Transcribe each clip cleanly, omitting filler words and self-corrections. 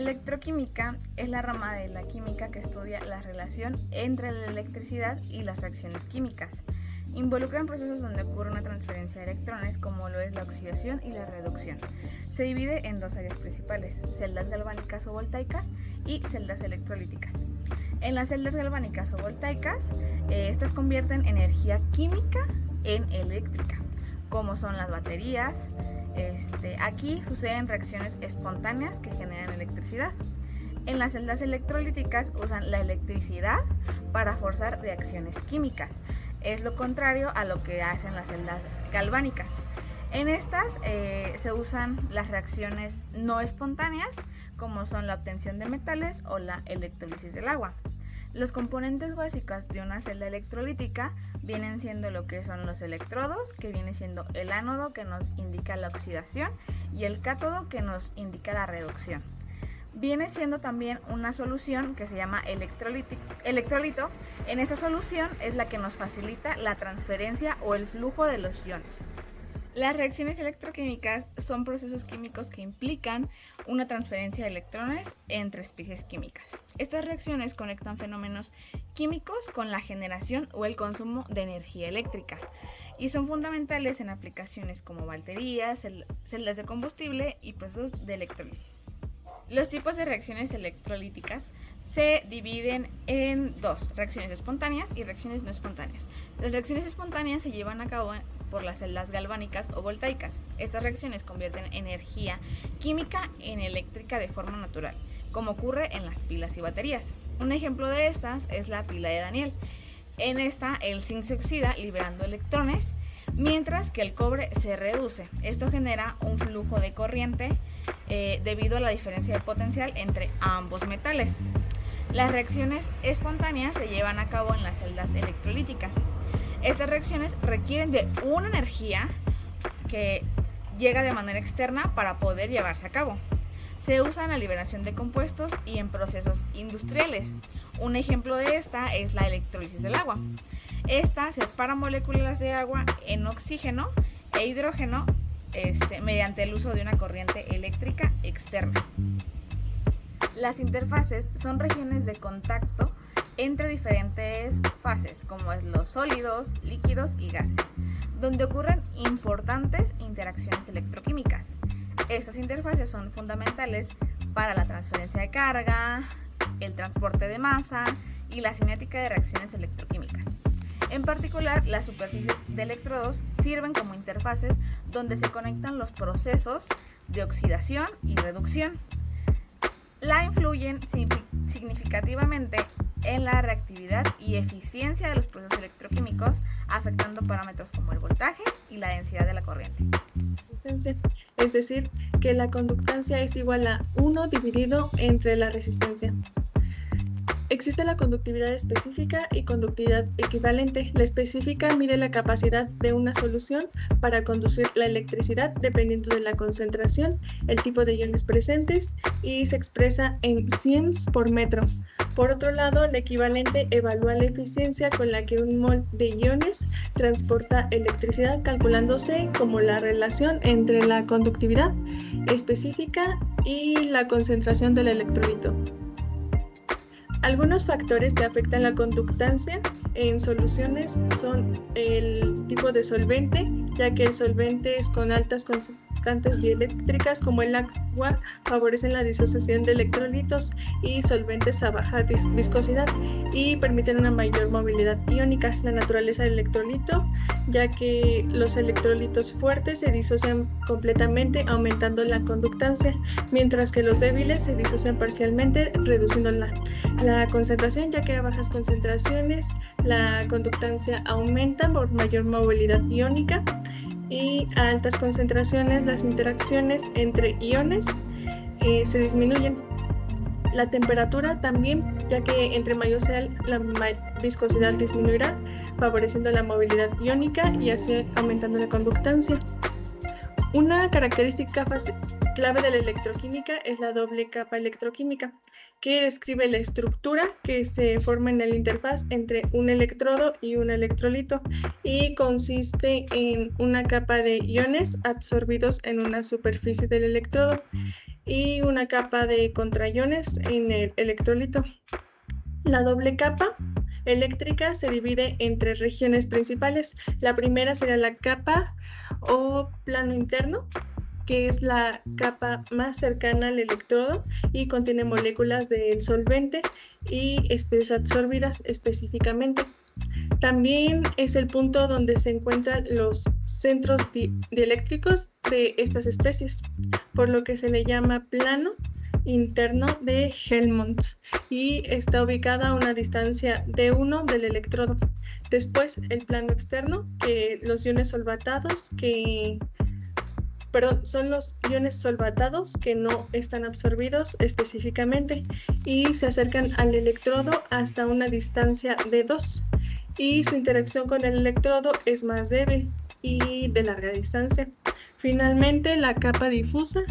electroquímica es la rama de la química que estudia la relación entre la electricidad y las reacciones químicas. Involucran procesos donde ocurre una transferencia de electrones, como lo es la oxidación y la reducción. Se divide en dos áreas principales: celdas galvánicas o voltaicas y celdas electrolíticas. En las celdas galvánicas o voltaicas, estas convierten energía química en eléctrica, como son las baterías. Aquí suceden reacciones espontáneas que generan electricidad. En las celdas electrolíticas usan la electricidad para forzar reacciones químicas. Es lo contrario a lo que hacen las celdas galvánicas. En estas se usan las reacciones no espontáneas, como son la obtención de metales o la electrólisis del agua. Los componentes básicos de una celda electrolítica vienen siendo lo que son los electrodos, que viene siendo el ánodo, que nos indica la oxidación, y el cátodo, que nos indica la reducción. Viene siendo también una solución que se llama electrolito. En esta solución es la que nos facilita la transferencia o el flujo de los iones. Las reacciones electroquímicas son procesos químicos que implican una transferencia de electrones entre especies químicas. Estas reacciones conectan fenómenos químicos con la generación o el consumo de energía eléctrica y son fundamentales en aplicaciones como baterías, celdas de combustible y procesos de electrólisis. Los tipos de reacciones electrolíticas se dividen en dos: reacciones espontáneas y reacciones no espontáneas. Las reacciones espontáneas se llevan a cabo por las celdas galvánicas o voltaicas. Estas reacciones convierten energía química en eléctrica de forma natural, como ocurre en las pilas y baterías. Un ejemplo de estas es la pila de Daniel. En esta, el zinc se oxida liberando electrones, mientras que el cobre se reduce. Esto genera un flujo de corriente debido a la diferencia de potencial entre ambos metales. Las reacciones espontáneas se llevan a cabo en las celdas electrolíticas. Estas reacciones requieren de una energía que llega de manera externa para poder llevarse a cabo. Se usa en la liberación de compuestos y en procesos industriales. Un ejemplo de esta es la electrólisis del agua. Esta separa moléculas de agua en oxígeno e hidrógeno mediante el uso de una corriente eléctrica externa. Las interfaces son regiones de contacto entre diferentes fases, como es los sólidos, líquidos y gases, donde ocurren importantes interacciones electroquímicas. Estas interfaces son fundamentales para la transferencia de carga, el transporte de masa y la cinética de reacciones electroquímicas. En particular, las superficies de electrodos sirven como interfaces donde se conectan los procesos de oxidación y reducción. La influyen significativamente en la reactividad y eficiencia de los procesos electroquímicos, afectando parámetros como el voltaje y la densidad de la corriente. Es decir, que la conductancia es igual a 1 dividido entre la resistencia. Existe la conductividad específica y conductividad equivalente. La específica mide la capacidad de una solución para conducir la electricidad dependiendo de la concentración, el tipo de iones presentes y se expresa en siems por metro. Por otro lado, la equivalente evalúa la eficiencia con la que un mol de iones transporta electricidad, calculándose como la relación entre la conductividad específica y la concentración del electrolito. Algunos factores que afectan la conductancia en soluciones son el tipo de solvente, ya que el solvente es con altas constantes dieléctricas como el agua favorecen la disociación de electrolitos y solventes a baja viscosidad y permiten una mayor movilidad iónica. La naturaleza del electrolito, ya que los electrolitos fuertes se disocian completamente aumentando la conductancia, mientras que los débiles se disocian parcialmente reduciendo la concentración, ya que a bajas concentraciones la conductancia aumenta por mayor movilidad iónica y a altas concentraciones las interacciones entre iones se disminuyen. La temperatura también, ya que entre mayor sea la viscosidad disminuirá, favoreciendo la movilidad iónica y así aumentando la conductancia. Una característica clave de la electroquímica es la doble capa electroquímica, que describe la estructura que se forma en la interfaz entre un electrodo y un electrolito y consiste en una capa de iones absorbidos en una superficie del electrodo y una capa de contraiones en el electrolito. La doble capa eléctrica se divide en 3 regiones principales. La primera sería la capa o plano interno, que es la capa más cercana al electrodo y contiene moléculas del solvente y especies absorbidas específicamente. También es el punto donde se encuentran los centros dieléctricos de estas especies, por lo que se le llama plano interno de Helmholtz y está ubicada a una distancia de 1 del electrodo. Después el plano externo, que los iones solvatados son los iones solvatados que no están absorbidos específicamente y se acercan al electrodo hasta una distancia de 2 y su interacción con el electrodo es más débil y de larga distancia. Finalmente, la capa difusa,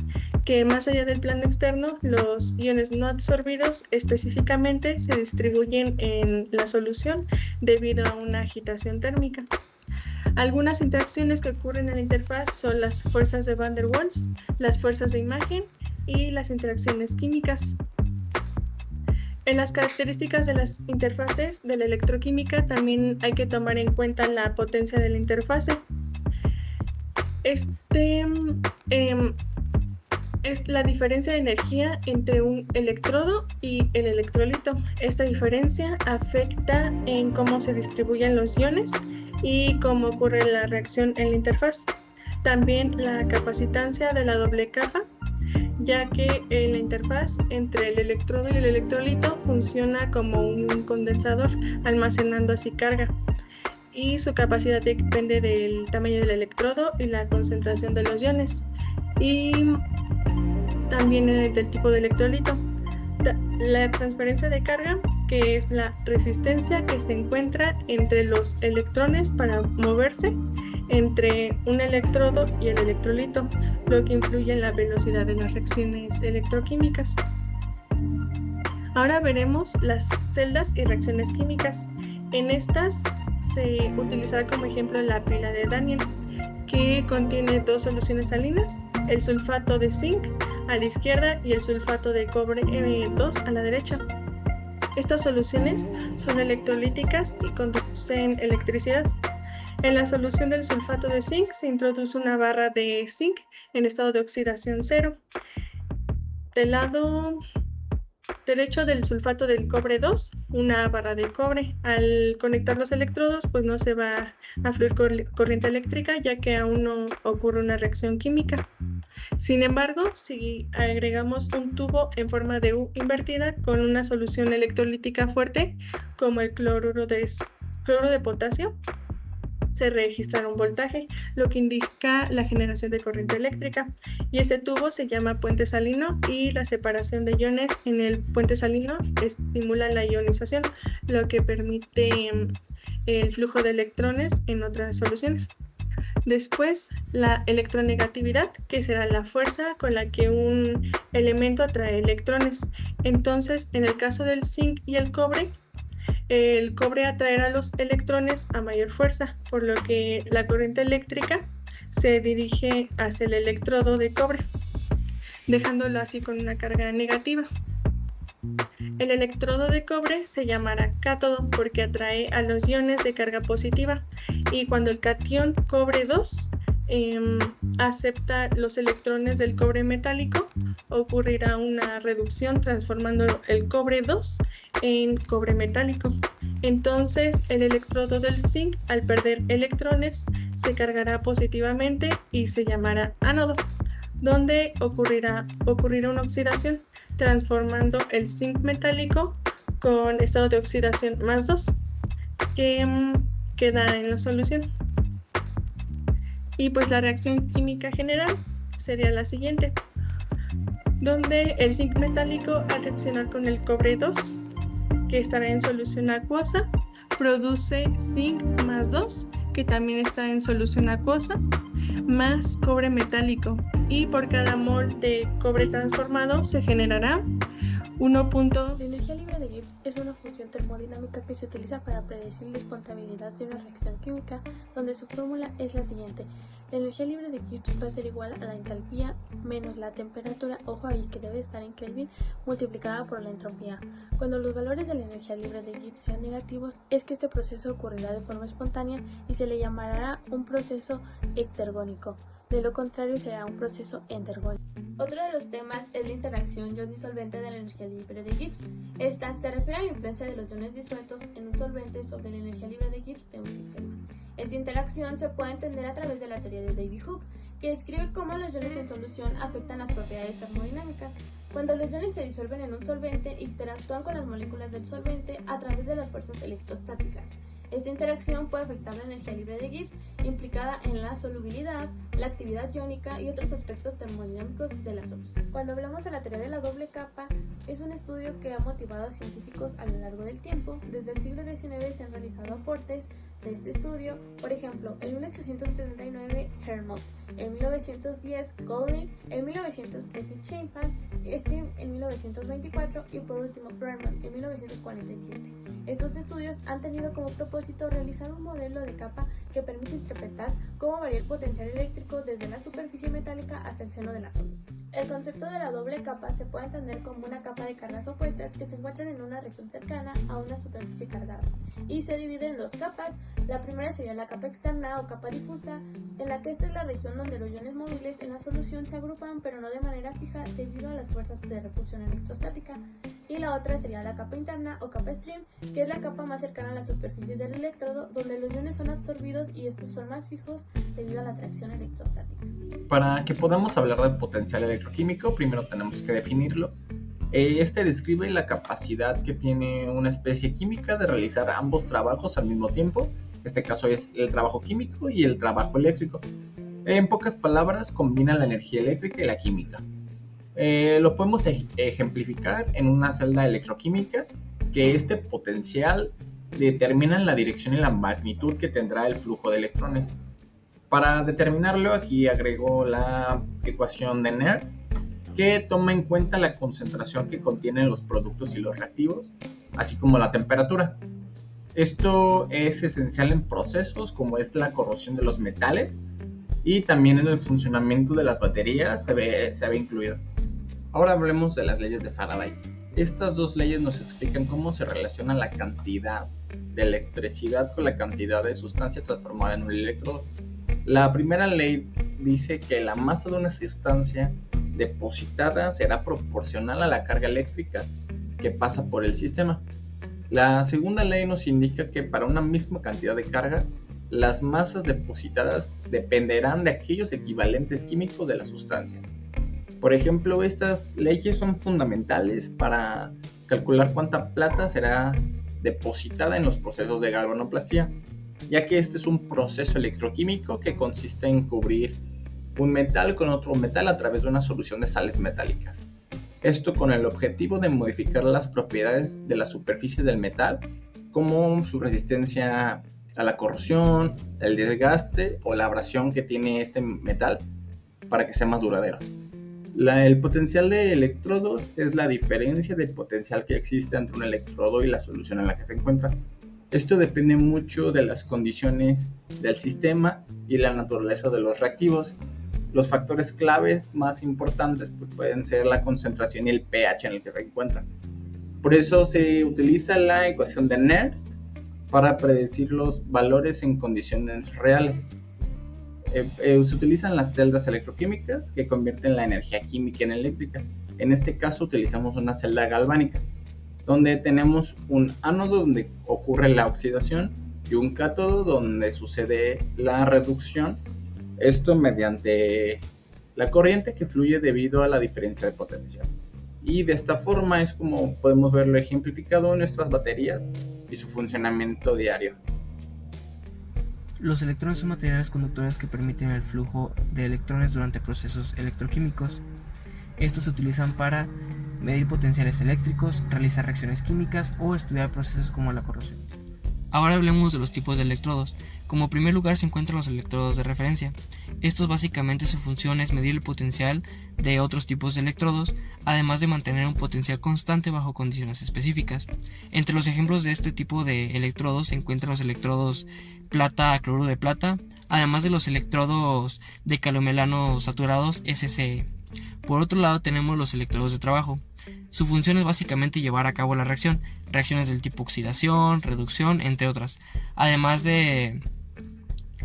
que más allá del plano externo, los iones no absorbidos específicamente se distribuyen en la solución debido a una agitación térmica. Algunas interacciones que ocurren en la interfaz son las fuerzas de Van der Waals, las fuerzas de imagen y las interacciones químicas. En las características de las interfaces de la electroquímica también hay que tomar en cuenta la potencia de la interfase. Es la diferencia de energía entre un electrodo y el electrolito. Esta diferencia afecta en cómo se distribuyen los iones y cómo ocurre la reacción en la interfaz. También la capacitancia de la doble capa, ya que la interfaz entre el electrodo y el electrolito funciona como un condensador, almacenando así carga. Y su capacidad depende del tamaño del electrodo y la concentración de los iones. Y también del tipo de electrolito. La transferencia de carga, que es la resistencia que se encuentra entre los electrones para moverse entre un electrodo y el electrolito, lo que influye en la velocidad de las reacciones electroquímicas. Ahora veremos las celdas y reacciones químicas. En estas se utilizará como ejemplo la pila de Daniel, que contiene 2 soluciones salinas, el sulfato de zinc a la izquierda y el sulfato de cobre 2 a la derecha. Estas soluciones son electrolíticas y conducen electricidad. En la solución del sulfato de zinc se introduce una barra de zinc en estado de oxidación 0. Del lado derecho del sulfato del cobre 2, una barra de cobre. Al conectar los electrodos, pues no se va a fluir corriente eléctrica, ya que aún no ocurre una reacción química. Sin embargo, si agregamos un tubo en forma de U invertida con una solución electrolítica fuerte, como el cloruro de potasio, se registrará un voltaje, lo que indica la generación de corriente eléctrica. Y este tubo se llama puente salino y la separación de iones en el puente salino estimula la ionización, lo que permite el flujo de electrones en otras soluciones. Después, la electronegatividad, que será la fuerza con la que un elemento atrae electrones. Entonces, en el caso del zinc y el cobre atraerá los electrones a mayor fuerza, por lo que la corriente eléctrica se dirige hacia el electrodo de cobre, dejándolo así con una carga negativa. El electrodo de cobre se llamará cátodo porque atrae a los iones de carga positiva, y cuando el catión cobre 2 acepta los electrones del cobre metálico, ocurrirá una reducción transformando el cobre 2 en cobre metálico. Entonces el electrodo del zinc, al perder electrones, se cargará positivamente y se llamará ánodo, donde ocurrirá una oxidación, transformando el zinc metálico con estado de oxidación más 2, que queda en la solución. Y pues la reacción química general sería la siguiente, donde el zinc metálico, al reaccionar con el cobre 2, que estará en solución acuosa, produce zinc más 2, que también está en solución acuosa, más cobre metálico, y por cada mol de cobre transformado se generará 1. La energía libre de Gibbs es una función termodinámica que se utiliza para predecir la espontabilidad de una reacción química, donde su fórmula es la siguiente. La energía libre de Gibbs va a ser igual a la entalpía menos la temperatura, ojo ahí que debe estar en Kelvin, multiplicada por la entropía. Cuando los valores de la energía libre de Gibbs sean negativos, es que este proceso ocurrirá de forma espontánea y se le llamará un proceso exergónico. De lo contrario, será un proceso entergónico. Otro de los temas es la interacción ion-disolvente de la energía libre de Gibbs. Esta se refiere a la influencia de los iones disueltos en un solvente sobre la energía libre de Gibbs de un sistema. Esta interacción se puede entender a través de la teoría de David Hooke, que describe cómo los iones en solución afectan las propiedades termodinámicas. Cuando los iones se disuelven en un solvente, interactúan con las moléculas del solvente a través de las fuerzas electrostáticas. Esta interacción puede afectar la energía libre de Gibbs, implicada en la solubilidad, la actividad iónica y otros aspectos termodinámicos de la solución. Cuando hablamos de la teoría de la doble capa, es un estudio que ha motivado a científicos a lo largo del tiempo. Desde el siglo XIX se han realizado aportes de este estudio, por ejemplo, en 1879 Helmholtz, en 1910 Golding, en 1913 Chapman, Stein en 1924 y por último Brennan en 1947. Estos estudios han tenido como propósito realizar un modelo de capa que permite interpretar cómo varía el potencial eléctrico desde la superficie metálica hasta el seno de la solución. El concepto de la doble capa se puede entender como una capa de cargas opuestas que se encuentran en una región cercana a una superficie cargada y se divide en dos capas. La primera sería la capa externa o capa difusa, en la que esta es la región donde los iones móviles en la solución se agrupan pero no de manera fija debido a las fuerzas de repulsión electrostática. Y la otra sería la capa interna o capa stream, que es la capa más cercana a la superficie del electrodo, donde los iones son absorbidos y estos son más fijos debido a la atracción electrostática. Para que podamos hablar del potencial electroquímico, primero tenemos que definirlo. Este describe la capacidad que tiene una especie química de realizar ambos trabajos al mismo tiempo. Este caso es el trabajo químico y el trabajo eléctrico. En pocas palabras, combina la energía eléctrica y la química. Lo podemos ejemplificar en una celda electroquímica, que este potencial determina la dirección y la magnitud que tendrá el flujo de electrones. Para determinarlo, aquí agrego la ecuación de Nernst, que toma en cuenta la concentración que contienen los productos y los reactivos, así como la temperatura. Esto es esencial en procesos como es la corrosión de los metales, y también en el funcionamiento de las baterías se ve incluido. Ahora hablemos de las leyes de Faraday. Estas dos leyes nos explican cómo se relaciona la cantidad de electricidad con la cantidad de sustancia transformada en un electrodo. La primera ley dice que la masa de una sustancia depositada será proporcional a la carga eléctrica que pasa por el sistema. La segunda ley nos indica que para una misma cantidad de carga, las masas depositadas dependerán de aquellos equivalentes químicos de las sustancias. Por ejemplo, estas leyes son fundamentales para calcular cuánta plata será depositada en los procesos de galvanoplastia, ya que este es un proceso electroquímico que consiste en cubrir un metal con otro metal a través de una solución de sales metálicas. Esto con el objetivo de modificar las propiedades de la superficie del metal, como su resistencia a la corrosión, el desgaste o la abrasión que tiene este metal para que sea más duradero. El potencial de electrodos es la diferencia del potencial que existe entre un electrodo y la solución en la que se encuentra. Esto depende mucho de las condiciones del sistema y la naturaleza de los reactivos. Los factores claves más importantes pueden ser la concentración y el pH en el que se encuentran. Por eso se utiliza la ecuación de Nernst para predecir los valores en condiciones reales. Se utilizan las celdas electroquímicas que convierten la energía química en eléctrica. En este caso utilizamos una celda galvánica, donde tenemos un ánodo donde ocurre la oxidación y un cátodo donde sucede la reducción. Esto mediante la corriente que fluye debido a la diferencia de potencial. Y de esta forma es como podemos verlo ejemplificado en nuestras baterías y su funcionamiento diario. Los electrones son materiales conductores que permiten el flujo de electrones durante procesos electroquímicos. Estos se utilizan para medir potenciales eléctricos, realizar reacciones químicas o estudiar procesos como la corrosión. Ahora hablemos de los tipos de electrodos. Como primer lugar se encuentran los electrodos de referencia. Estos básicamente su función es medir el potencial de otros tipos de electrodos, además de mantener un potencial constante bajo condiciones específicas. Entre los ejemplos de este tipo de electrodos se encuentran los electrodos plata a cloruro de plata, además de los electrodos de calomelano saturados SCE. Por otro lado tenemos los electrodos de trabajo. Su función es básicamente llevar a cabo la reacción, reacciones del tipo oxidación, reducción, entre otras, además de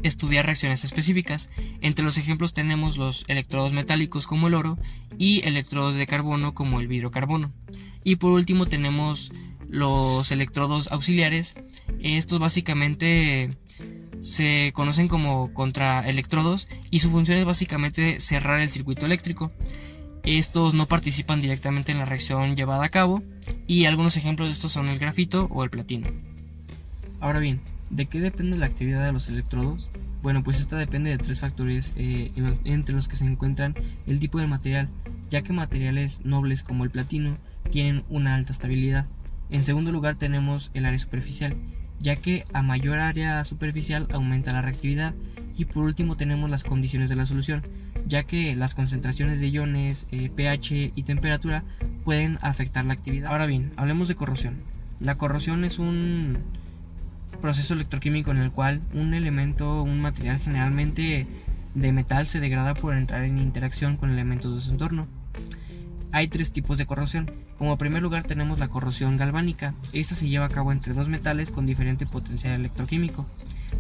estudiar reacciones específicas. Entre los ejemplos tenemos los electrodos metálicos como el oro y electrodos de carbono como el vidrocarbono. Y por último tenemos los electrodos auxiliares. Estos básicamente se conocen como contraelectrodos y su función es básicamente cerrar el circuito eléctrico. Estos no participan directamente en la reacción llevada a cabo y algunos ejemplos de estos son el grafito o el platino. Ahora bien, ¿de qué depende la actividad de los electrodos? Bueno, pues esta depende de tres factores entre los que se encuentran el tipo de material, ya que materiales nobles como el platino tienen una alta estabilidad. En segundo lugar tenemos el área superficial, ya que a mayor área superficial aumenta la reactividad. Y por último tenemos las condiciones de la solución, ya que las concentraciones de iones, pH y temperatura pueden afectar la actividad. Ahora bien, hablemos de corrosión. La corrosión es un proceso electroquímico en el cual un material generalmente de metal se degrada por entrar en interacción con elementos de su entorno. Hay tres tipos de corrosión. Como primer lugar tenemos la corrosión galvánica. Esta se lleva a cabo entre dos metales con diferente potencial electroquímico.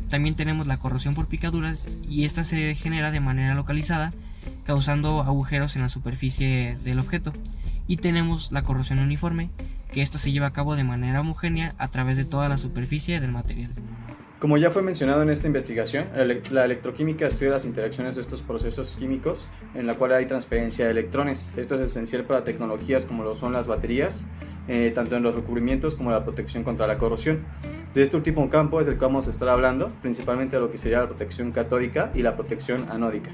También tenemos la corrosión por picaduras y esta se genera de manera localizada, causando agujeros en la superficie del objeto. Y tenemos la corrosión uniforme, que esta se lleva a cabo de manera homogénea a través de toda la superficie del material. Como ya fue mencionado en esta investigación, la electroquímica estudia las interacciones de estos procesos químicos en la cual hay transferencia de electrones. Esto es esencial para tecnologías como lo son las baterías, tanto en los recubrimientos como la protección contra la corrosión. De este último campo es el que vamos a estar hablando, principalmente de lo que sería la protección catódica y la protección anódica.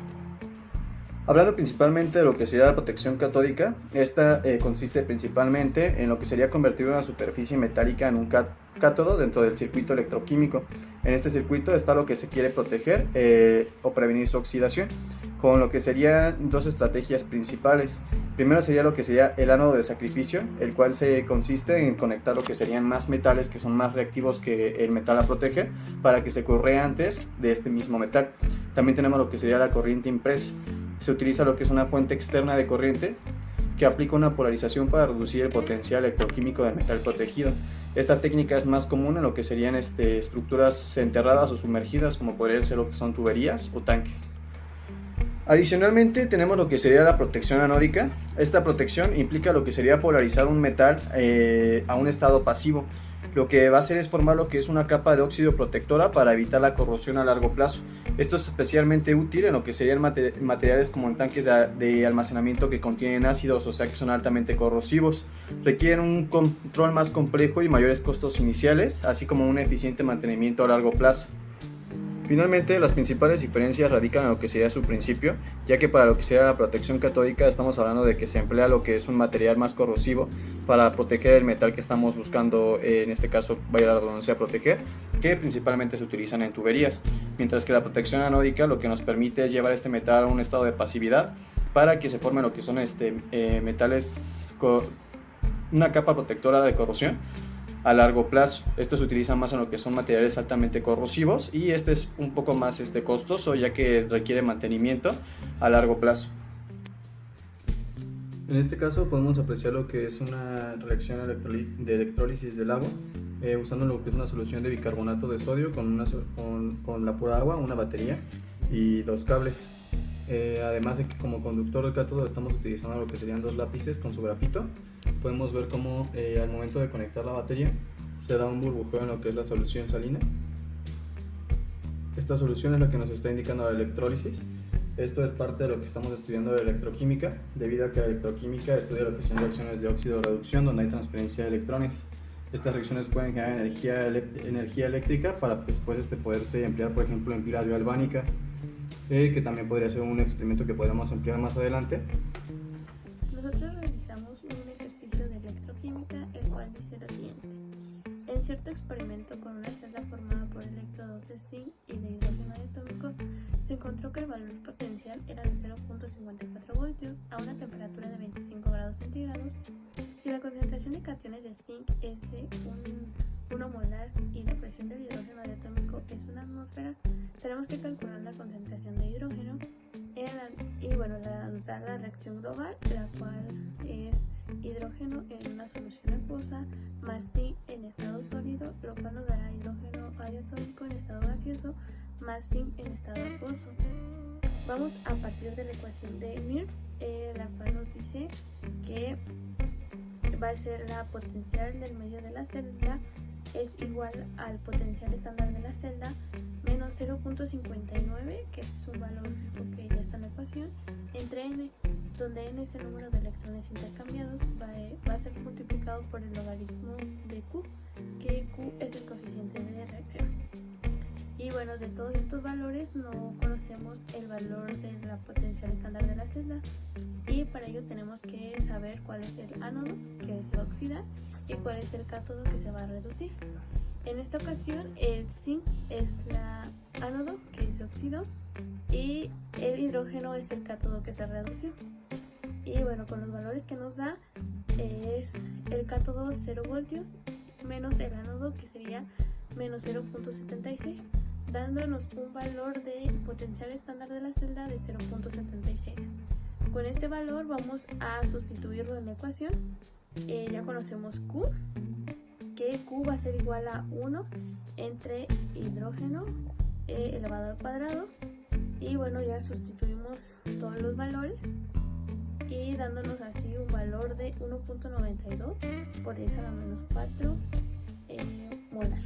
Hablando principalmente de lo que sería la protección catódica, esta consiste principalmente en lo que sería convertir una superficie metálica en un cátodo dentro del circuito electroquímico. En este circuito está lo que se quiere proteger o prevenir su oxidación, con lo que serían dos estrategias principales. Primero sería lo que sería el ánodo de sacrificio, el cual se consiste en conectar lo que serían más metales que son más reactivos que el metal a proteger para que se correa antes de este mismo metal. También tenemos lo que sería la corriente impresa. Se utiliza lo que es una fuente externa de corriente que aplica una polarización para reducir el potencial electroquímico del metal protegido. Esta técnica es más común en lo que serían estructuras enterradas o sumergidas, como podrían ser lo que son tuberías o tanques. Adicionalmente tenemos lo que sería la protección anódica. Esta protección implica lo que sería polarizar un metal a un estado pasivo. Lo que va a hacer es formar lo que es una capa de óxido protectora para evitar la corrosión a largo plazo. Esto es especialmente útil en lo que serían materiales como en tanques de almacenamiento que contienen ácidos, o sea que son altamente corrosivos. Requieren un control más complejo y mayores costos iniciales, así como un eficiente mantenimiento a largo plazo. Finalmente, las principales diferencias radican en lo que sería su principio, ya que para lo que sería la protección catódica estamos hablando de que se emplea lo que es un material más corrosivo para proteger el metal que estamos buscando, en este caso vaya la redundancia, proteger, que principalmente se utilizan en tuberías, mientras que la protección anódica lo que nos permite es llevar este metal a un estado de pasividad para que se formen lo que son metales, una capa protectora de corrosión a largo plazo. Esto se utiliza más en lo que son materiales altamente corrosivos y este es un poco más costoso, ya que requiere mantenimiento a largo plazo. En este caso podemos apreciar lo que es una reacción de electrólisis del agua, usando lo que es una solución de bicarbonato de sodio con la pura agua, una batería y dos cables. Además de que como conductor del cátodo estamos utilizando lo que serían dos lápices con su grafito. Podemos ver cómo al momento de conectar la batería se da un burbujeo en lo que es la solución salina. Esta solución es la que nos está indicando la electrólisis. Esto es parte de lo que estamos estudiando de electroquímica, debido a que la electroquímica estudia lo que son reacciones de óxido-reducción donde hay transferencia de electrones. Estas reacciones pueden generar energía eléctrica para después poderse emplear, por ejemplo, en pilas biogalvánicas, que también podría ser un experimento que podremos emplear más adelante. Nosotros realizamos un ejercicio de electroquímica, el cual dice lo siguiente. En cierto experimento con una celda formada por electrodos de zinc y de hidrógeno diatómico, se encontró que el valor potencial era de 0.54 voltios a una temperatura de 25 grados centígrados. Si la concentración de cationes de zinc es de 1 molar y la presión del hidrógeno diatómico es una atmósfera, tenemos que calcular la concentración de hidrógeno usar la reacción global, la cual es hidrógeno en una solución acuosa más zinc en estado sólido, lo cual nos dará hidrógeno adiatómico en estado gaseoso más zinc en estado acuoso. Vamos a partir de la ecuación de Nernst, la cual nos dice que va a ser la potencial del medio de la celda es igual al potencial estándar de la celda menos 0.59, que es un valor fijo que ya está en la ecuación, entre n, donde n es el número de electrones intercambiados, va a ser multiplicado por el logaritmo de q, que q es el coeficiente de reacción. Y bueno, de todos estos valores no conocemos el valor de la potencial estándar de la celda, y para ello tenemos que saber cuál es el ánodo que se va a oxidar y cuál es el cátodo que se va a reducir. En esta ocasión el zinc es la ánodo que se oxidó y el hidrógeno es el cátodo que se redució. Y bueno, con los valores que nos da es el cátodo 0 voltios menos el ánodo, que sería menos 0.76, dándonos un valor de potencial estándar de la celda de 0.76. Con este valor vamos a sustituirlo en la ecuación. Ya conocemos Q, que Q va a ser igual a 1 entre hidrógeno elevado al cuadrado. Y bueno, ya sustituimos todos los valores y dándonos así un valor de 1.92 por 10 a la menos 4 molar.